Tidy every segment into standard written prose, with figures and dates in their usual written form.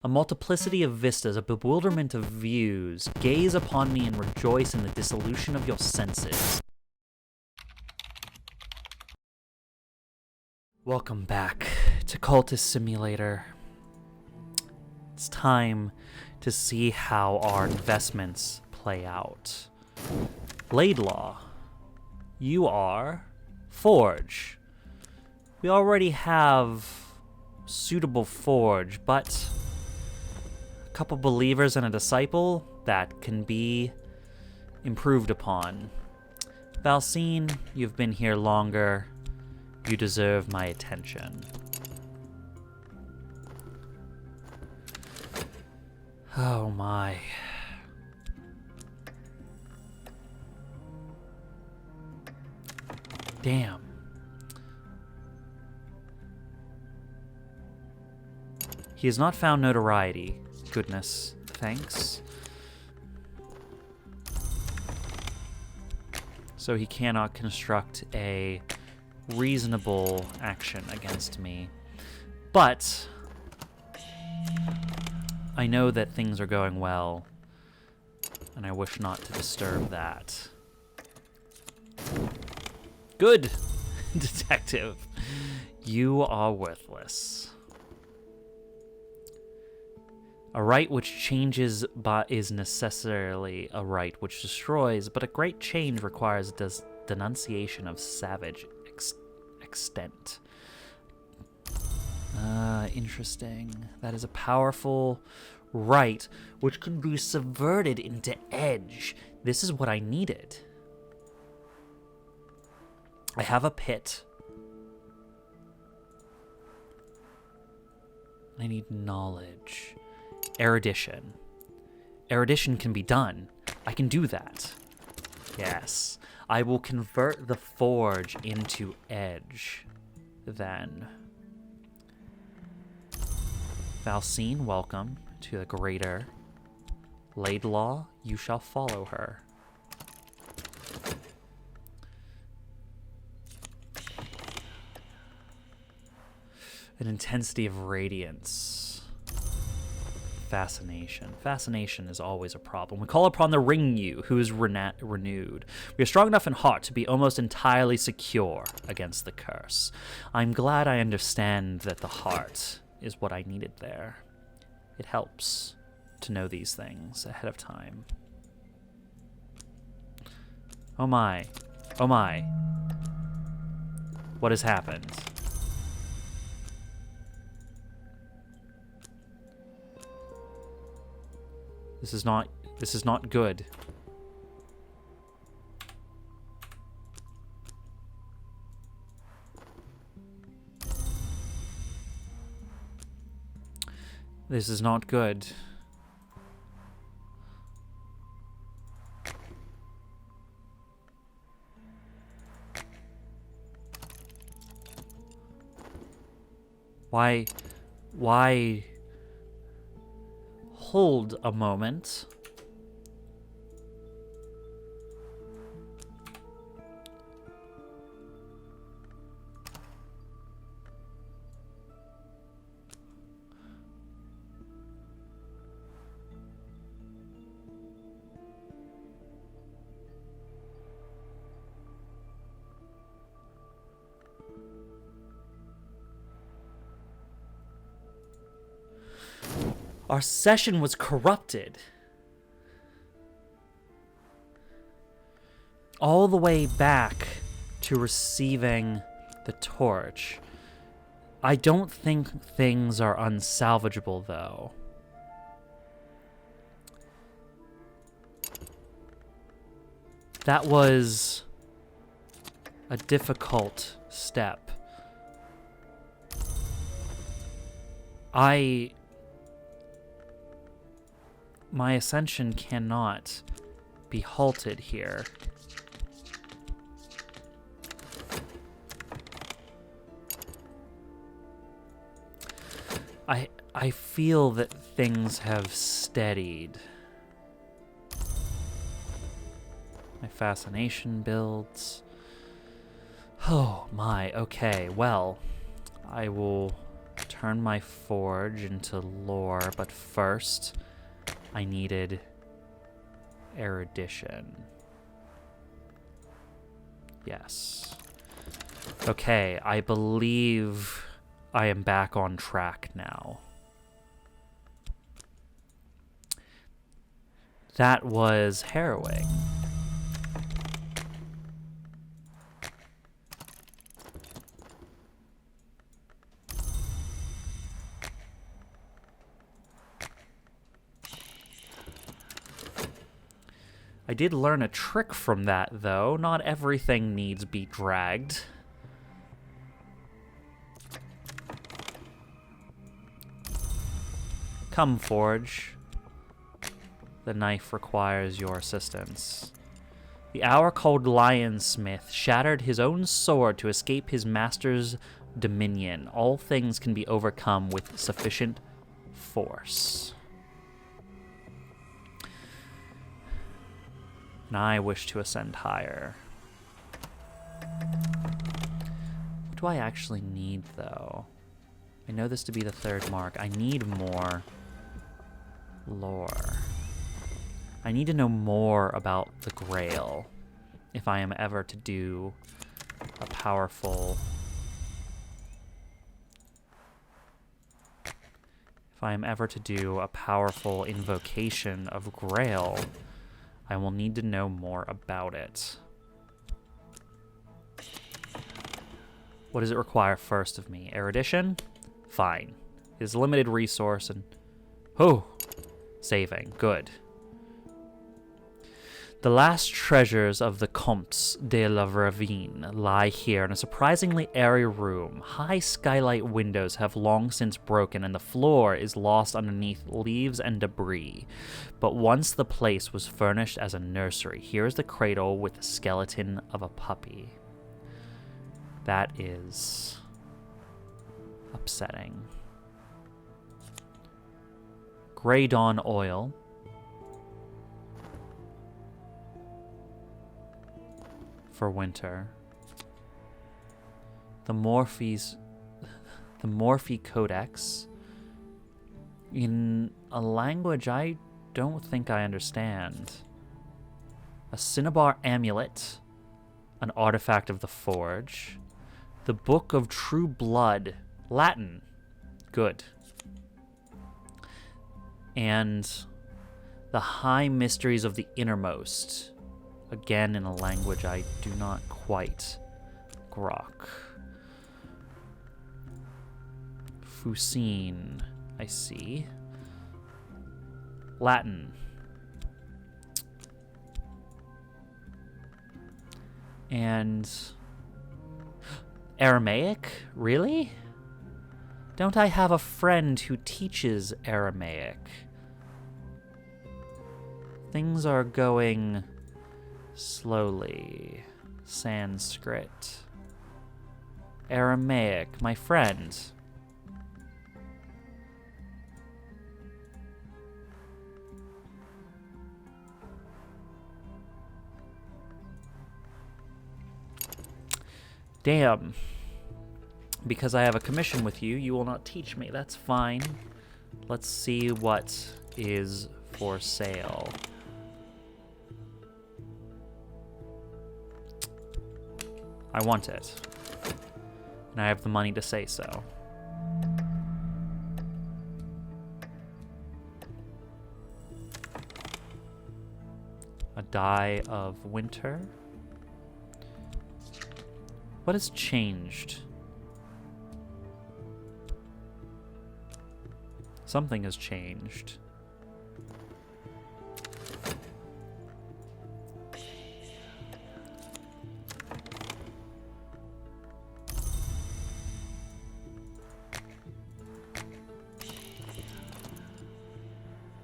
A multiplicity of vistas, a bewilderment of views. Gaze upon me and rejoice in the dissolution of your senses. Welcome back to Cultist Simulator. It's time to see how our investments play out. Laidlaw, you are Forge. We already have suitable Forge, but a couple believers and a disciple that can be improved upon. Valcine, you've been here longer. You deserve my attention. Oh my. Damn. He has not found notoriety. Goodness, thanks. So he cannot construct a reasonable action against me. But I know that things are going well, and I wish not to disturb that. Good, detective. You are worthless. A right which changes but is necessarily a right which destroys, but a great change requires denunciation of savage extent. Interesting. That is a powerful right which can be subverted into edge. This is what I needed. I have a pit. I need knowledge. Erudition. Erudition can be done. I can do that. Yes. I will convert the forge into edge. Then. Valcine, welcome to the greater. Laidlaw, you shall follow her. An intensity of radiance. Fascination. Fascination is always a problem. We call upon the Ring-Yu, who is renewed. We are strong enough in heart to be almost entirely secure against the curse. I'm glad I understand that the heart is what I needed there. It helps to know these things ahead of time. Oh my. Oh my. What has happened? This is not good. This is not good. Why? Hold a moment. Our session was corrupted. All the way back to receiving the torch. I don't think things are unsalvageable, though. That was a difficult step. My ascension cannot be halted here. I feel that things have steadied. My fascination builds. Oh my, okay, well, I will turn my forge into lore, but first I needed erudition. Yes. Okay, I believe I am back on track now. That was harrowing. I did learn a trick from that, though. Not everything needs be dragged. Come, Forge. The knife requires your assistance. The hour-cold lionsmith shattered his own sword to escape his master's dominion. All things can be overcome with sufficient force. And I wish to ascend higher. What do I actually need, though? I know this to be the third mark. I need more lore. I need to know more about the Grail if I am ever to do a powerful... If I am ever to do a powerful invocation of Grail, I will need to know more about it. What does it require first of me? Erudition? Fine. It is a limited resource and... Oh! Saving. Good. The last treasures of the Comtes de la Ravine lie here in a surprisingly airy room. High skylight windows have long since broken, and the floor is lost underneath leaves and debris. But once the place was furnished as a nursery. Here is the cradle with the skeleton of a puppy. That is upsetting. Grey Dawn oil. For winter. The Morphe Codex. In a language I don't think I understand. A Cinnabar amulet. An artifact of the Forge. The Book of True Blood. Latin. Good. And the High Mysteries of the Innermost. Again, in a language I do not quite grok. Fusine, I see. Latin. And... Aramaic? Really? Don't I have a friend who teaches Aramaic? Things are going... slowly. Sanskrit. Aramaic, my friend. Damn. Because I have a commission with you, you will not teach me. That's fine. Let's see what is for sale. I want it. And I have the money to say so. A die of winter. What has changed? Something has changed.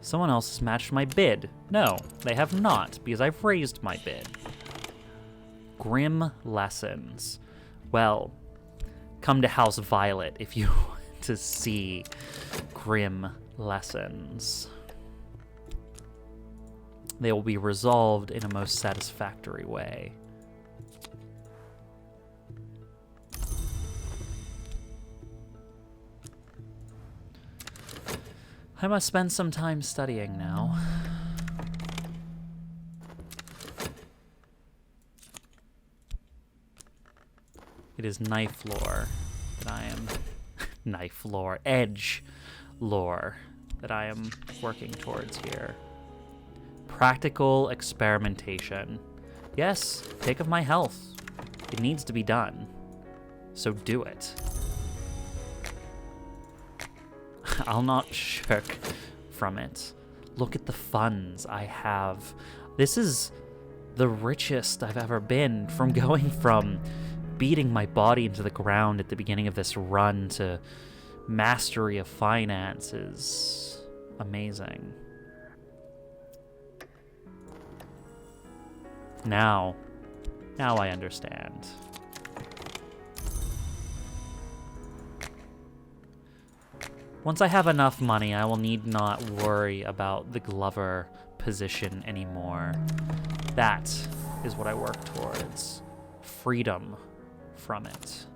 Someone else has matched my bid. No, they have not, because I've raised my bid. Grim Lessons. Well, come to House Violet if you want to see Grim Lessons. They will be resolved in a most satisfactory way. I must spend some time studying now. It is knife lore that I am... knife lore. Edge lore that I am working towards here. Practical experimentation. Yes, take of my health. It needs to be done. So do it. I'll not shirk from it. Look at the funds I have. This is the richest I've ever been, from going from beating my body into the ground at the beginning of this run to mastery of finance is amazing. Now I understand. Once I have enough money, I will need not worry about the Glover position anymore. That is what I work towards. Freedom from it.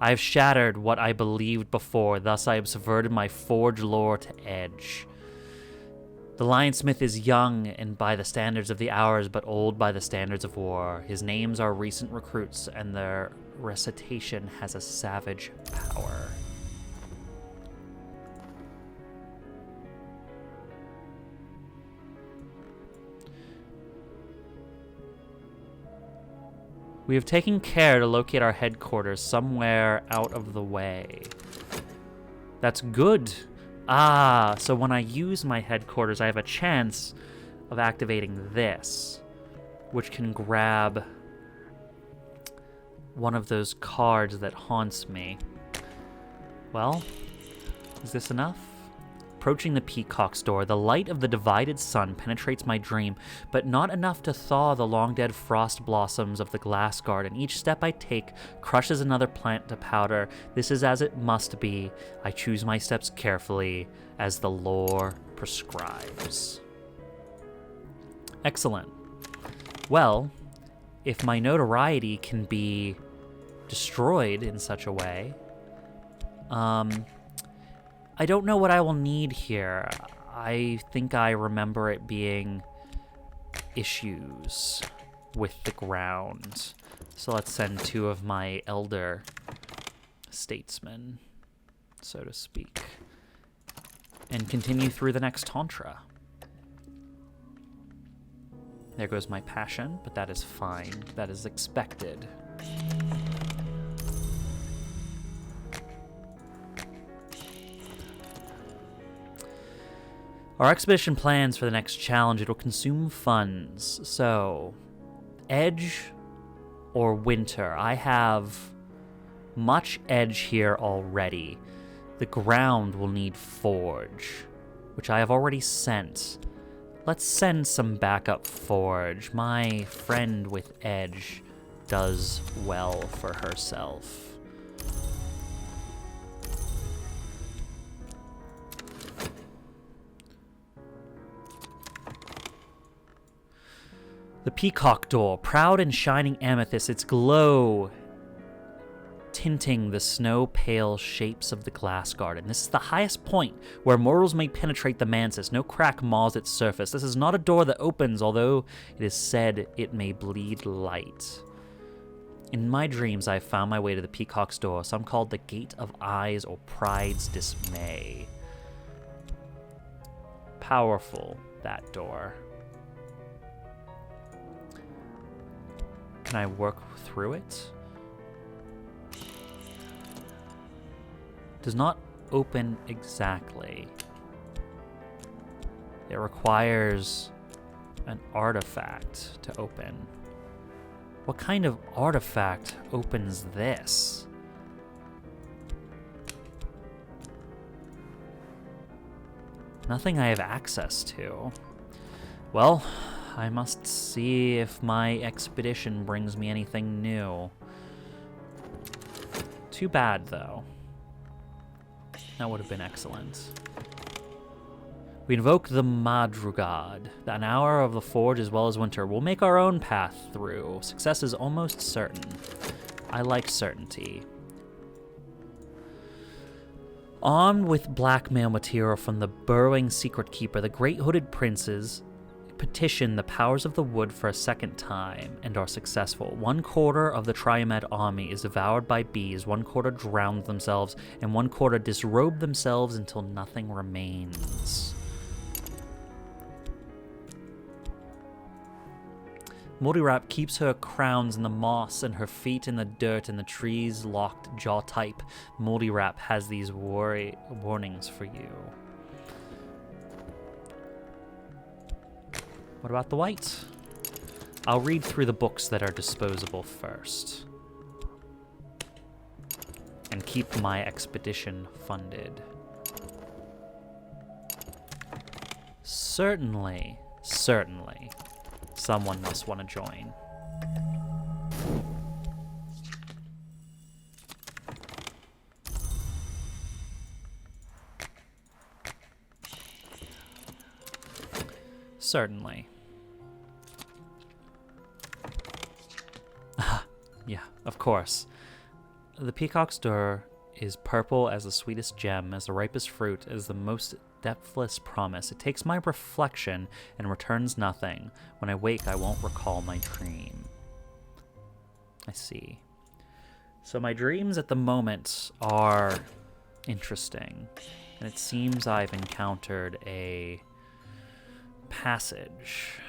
I have shattered what I believed before, thus I have subverted my forge lore to edge. The Lionsmith is young and by the standards of the hours, but old by the standards of war. His names are recent recruits, and their recitation has a savage power. We have taken care to locate our headquarters somewhere out of the way. That's good. Ah, so when I use my headquarters, I have a chance of activating this, which can grab one of those cards that haunts me. Well, is this enough? Approaching the Peacock's door, the light of the divided sun penetrates my dream, but not enough to thaw the long-dead frost blossoms of the glass garden. Each step I take crushes another plant to powder. This is as it must be. I choose my steps carefully, as the lore prescribes. Excellent. Well, if my notoriety can be destroyed in such a way, I don't know what I will need here. I think I remember it being issues with the ground. So let's send 2 of my elder statesmen, so to speak, and continue through the next Tantra. There goes my passion, but that is fine. That is expected. Our expedition plans for the next challenge, it'll consume funds. So, edge or winter? I have much edge here already. The ground will need forge, which I have already sent. Let's send some backup forge. My friend with edge does well for herself. The Peacock door, proud and shining amethyst, its glow tinting the snow-pale shapes of the glass garden. This is the highest point where mortals may penetrate the mantis. No crack mars its surface. This is not a door that opens, although it is said it may bleed light. In my dreams, I have found my way to the Peacock's door, some called the Gate of Eyes or Pride's Dismay. Powerful, that door. Can I work through it? Does not open exactly. It requires an artifact to open. What kind of artifact opens this? Nothing I have access to. Well, I must see if my expedition brings me anything new. Too bad, though. That would have been excellent. We invoke the Madrugad. An hour of the forge as well as winter. We'll make our own path through. Success is almost certain. I like certainty. Armed with blackmail material from the burrowing secret keeper, the great hooded princes petition the powers of the wood for a second time and are successful. 1/4 of the Triumed army is devoured by bees, 1/4 drown themselves, and 1/4 disrobe themselves until nothing remains. Multi-Wrap keeps her crowns in the moss and her feet in the dirt and the trees locked jaw type. Multi-Wrap has these warnings for you. What about the white? I'll read through the books that are disposable first. And keep my expedition funded. Certainly. Someone must want to join. Certainly. Yeah, of course. The Peacock's door is purple as the sweetest gem, as the ripest fruit, as the most depthless promise. It takes my reflection and returns nothing. When I wake, I won't recall my dream. I see. So my dreams at the moment are interesting. And it seems I've encountered a passage.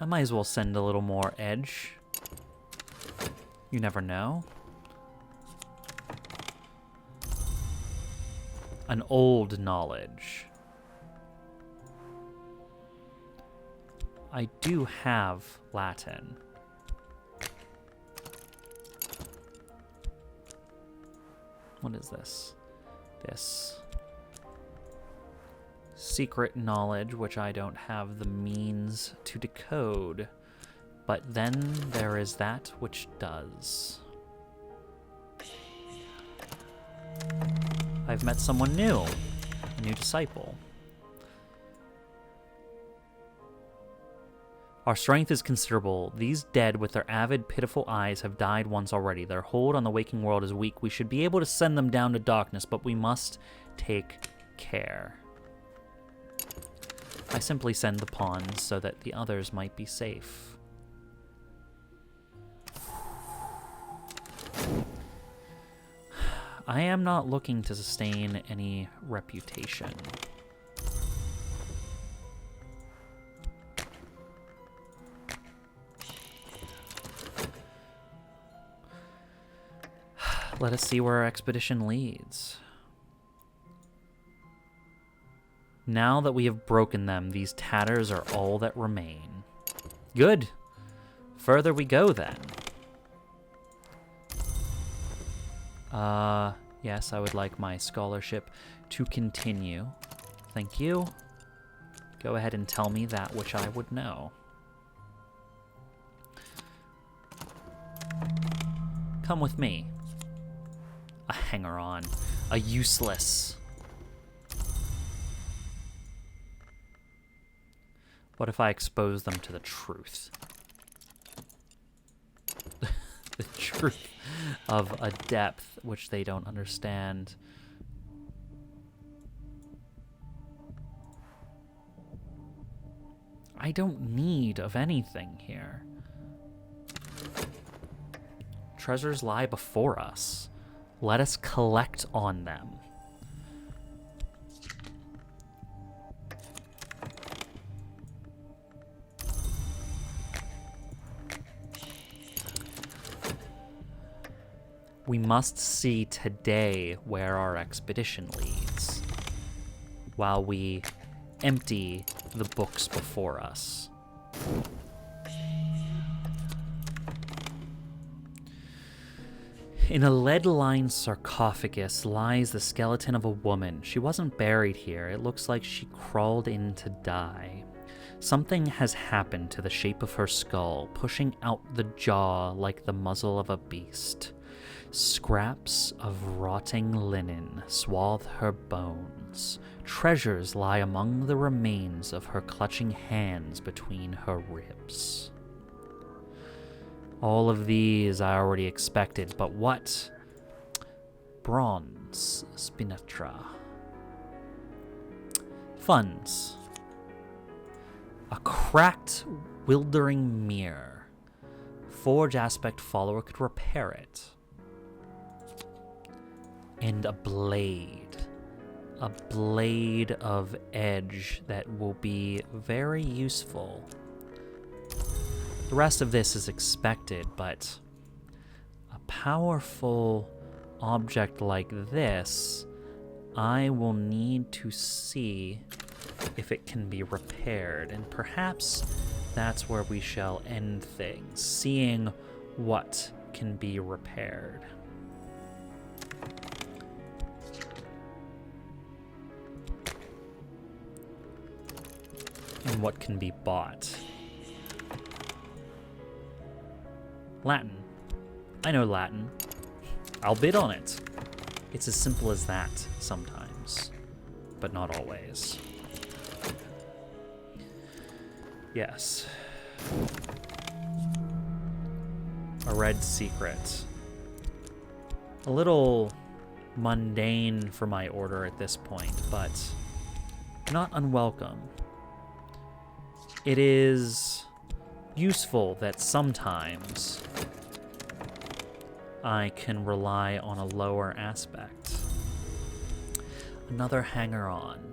I might as well send a little more edge. You never know. An old knowledge. I do have Latin. What is this? This secret knowledge, which I don't have the means to decode. But then there is that which does. I've met someone new, a new disciple. Our strength is considerable. These dead with their avid, pitiful eyes have died once already. Their hold on the waking world is weak. We should be able to send them down to darkness, but we must take care. I simply send the pawns so that the others might be safe. I am not looking to sustain any reputation. Let us see where our expedition leads. Now that we have broken them, these tatters are all that remain. Good. Further we go, then. Yes, I would like my scholarship to continue. Thank you. Go ahead and tell me that which I would know. Come with me. A hanger-on. A useless. What if I expose them to the truth? The truth of a depth which they don't understand. I don't need of anything here. Treasures lie before us. Let us collect on them. We must see today where our expedition leads, while we empty the books before us. In a lead-lined sarcophagus lies the skeleton of a woman. She wasn't buried here. It looks like she crawled in to die. Something has happened to the shape of her skull, pushing out the jaw like the muzzle of a beast. Scraps of rotting linen swathe her bones. Treasures lie among the remains of her clutching hands between her ribs. All of these I already expected, but what? Bronze spinatra. Funds. A cracked, wildering mirror. Forge aspect follower could repair it. And a blade. A blade of edge that will be very useful. The rest of this is expected, but a powerful object like this, I will need to see if it can be repaired, and perhaps that's where we shall end things, seeing what can be repaired. And what can be bought. Latin. I know Latin. I'll bid on it. It's as simple as that sometimes, but not always. Yes. A red secret. A little mundane for my order at this point, but not unwelcome. It is useful that sometimes I can rely on a lower aspect. Another hanger-on.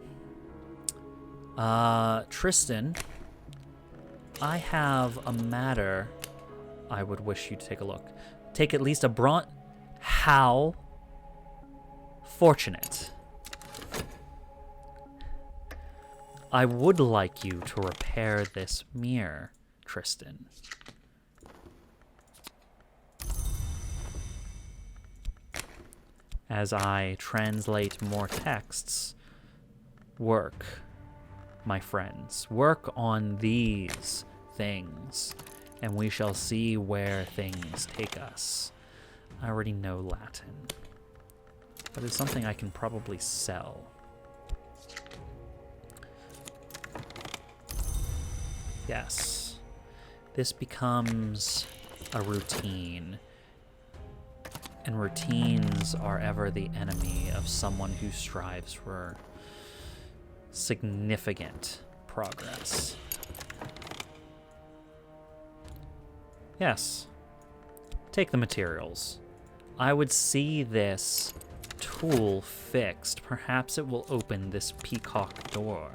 Tristan, I have a matter I would wish you to take a look. Take at least a bronze... How fortunate. I would like you to repair this mirror, Tristan. As I translate more texts, work, my friends. Work on these things, and we shall see where things take us. I already know Latin, but it's something I can probably sell. Yes, this becomes a routine. And routines are ever the enemy of someone who strives for significant progress. Yes. Take the materials. I would see this tool fixed. Perhaps it will open this Peacock door.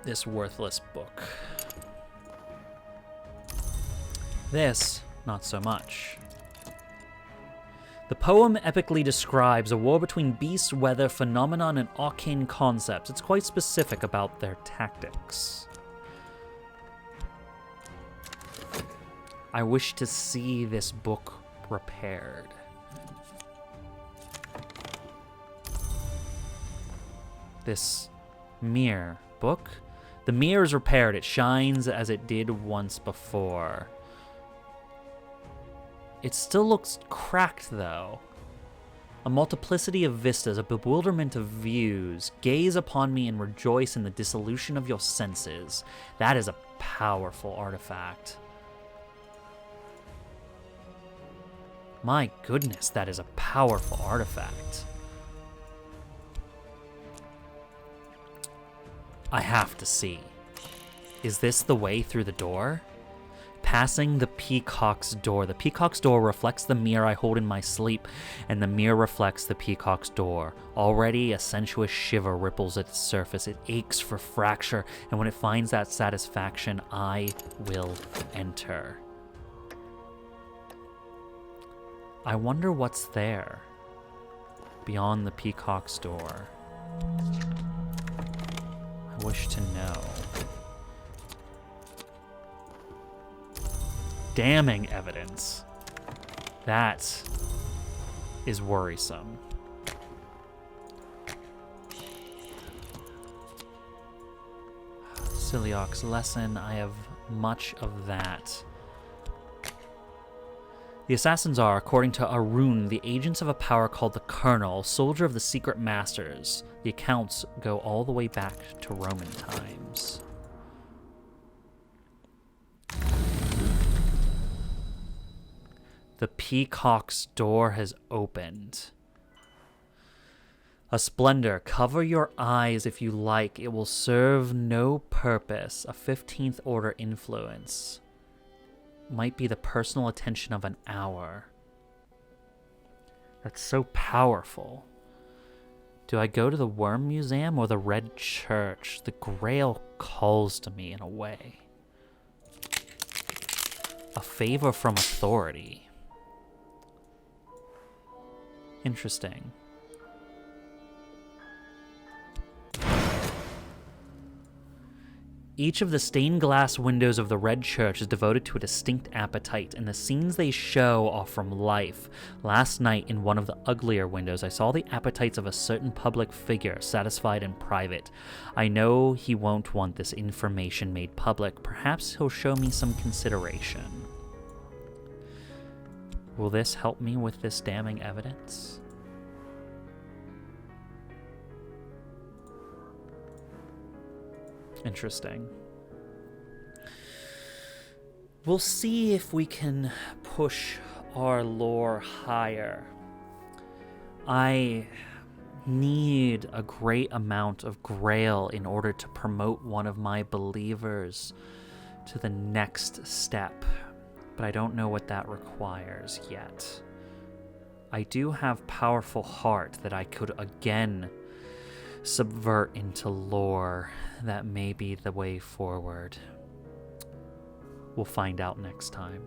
This worthless book. This, not so much. The poem epically describes a war between beast, weather, phenomenon, and arcane concepts. It's quite specific about their tactics. I wish to see this book repaired. This mirror book? The mirror is repaired. It shines as it did once before. It still looks cracked, though. A multiplicity of vistas, a bewilderment of views. Gaze upon me and rejoice in the dissolution of your senses. That is a powerful artifact. My goodness, that is a powerful artifact. I have to see. Is this the way through the door? Passing the Peacock's door. The Peacock's door reflects the mirror I hold in my sleep, and the mirror reflects the Peacock's door. Already, a sensuous shiver ripples at its surface. It aches for fracture, and when it finds that satisfaction, I will enter. I wonder what's there, beyond the Peacock's door. I wish to know. Damning evidence. That is worrisome. Siliox lesson. I have much of that. The assassins are, according to Arun, the agents of a power called the Colonel, soldier of the Secret Masters. The accounts go all the way back to Roman times. The Peacock's door has opened. A splendor, cover your eyes if you like. It will serve no purpose. A 15th order influence. Might be the personal attention of an hour. That's so powerful. Do I go to the Worm Museum or the Red Church? The Grail calls to me in a way. A favor from authority. Interesting. Each of the stained glass windows of the Red Church is devoted to a distinct appetite, and the scenes they show are from life. Last night, in one of the uglier windows, I saw the appetites of a certain public figure, satisfied in private. I know he won't want this information made public. Perhaps he'll show me some consideration. Will this help me with this damning evidence? Interesting. We'll see if we can push our lore higher. I need a great amount of Grail in order to promote one of my believers to the next step, but I don't know what that requires yet. I do have powerful heart that I could again subvert into lore. That may be the way forward. We'll find out next time.